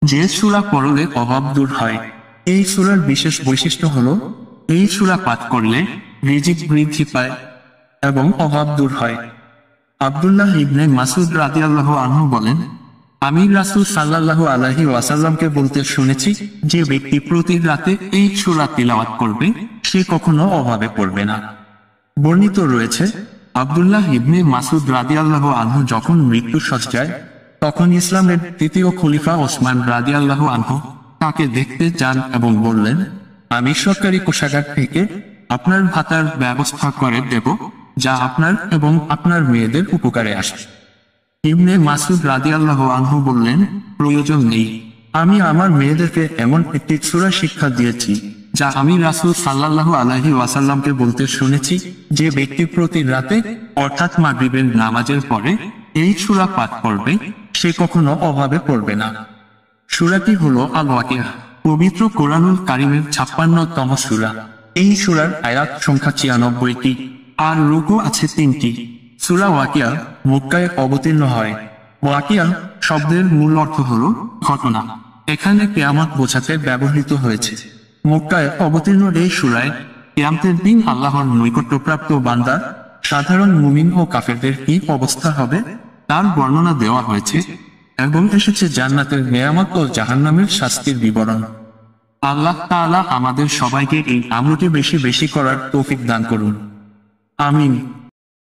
যে সূরা পড়লে অভাব দূর হয়। এই সূরার বিশেষ বৈশিষ্ট্য হলো এই সূরা পাঠ করলে রিজিক বৃদ্ধি পায় এবং অভাব দূর হয়। আব্দুল্লাহ ইবনে মাসউদ রাদিয়াল্লাহু আনহু বলেন, আমি রাসূল সাল্লাল্লাহু আলাইহি ওয়াসাল্লামকে বলতে শুনেছি, যে ব্যক্তি প্রতি রাতে এই সূরা তিলাওয়াত করবে সে কখনো অভাবে পড়বে না। বর্ণিত রয়েছে, আব্দুল্লাহ ইবনে মাসউদ রাদিয়াল্লাহু আনহু যখন মৃত্যু সজ্জায়, তখন ইসলামের তৃতীয় খলিফা ওসমান রাদিয়াল্লাহু আনহু তাকে দেখতে যান এবং বললেন, আমি সরকারি কোষাগার থেকে আপনার ভাতার ব্যবস্থা করে দেব, যা আপনার এবং আপনার মেয়েদের উপকারে আসে। ইবনে মাসউদ রাদিয়াল্লাহু আনহু বললেন, প্রয়োজন নেই। আমি আমার মেয়েদেরকে এমন একটি সূরা শিক্ষা দিয়েছি যা আমি রাসূল সাল্লাল্লাহু আলাইহি ওয়াসাল্লামকে বলতে শুনেছি, যে ব্যক্তি প্রতি রাতে অর্থাৎ মাগরিবের নামাজের পরে এই সূরা পাঠ করবে সে কখনো অভাবে পড়বে না। সূরাটি হলো আল ওয়াকিয়া, পবিত্র কোরআনুল কারীমের 56তম সূরা। এই সূরার আয়াত সংখ্যা 96টি আর রুকু আছে 3টি। সূরা ওয়াকিয়া মক্কায় অবতীর্ণ হয়। ওয়াকিয়া শব্দের মূল অর্থ হলো ঘটনা। এখানে কিয়ামত বোঝাতে ব্যবহৃত হয়েছে। মক্কায় অবতীর্ণ এই সূরায় কিয়ামতের দিন আল্লাহর নৈকট্যপ্রাপ্ত বান্দা সাধারণ মুমিন ও কাফেরদের কি অবস্থা হবে তার বর্ণনা দেওয়া হয়েছে এবং এসেছে জান্নাতের নেয়ামত ও জাহান্নামের শাস্তির বিবরণ। আল্লাহ তাআলা আমাদের সবাইকে এই আমলটি বেশি বেশি করার তৌফিক দান করুন। আমিন।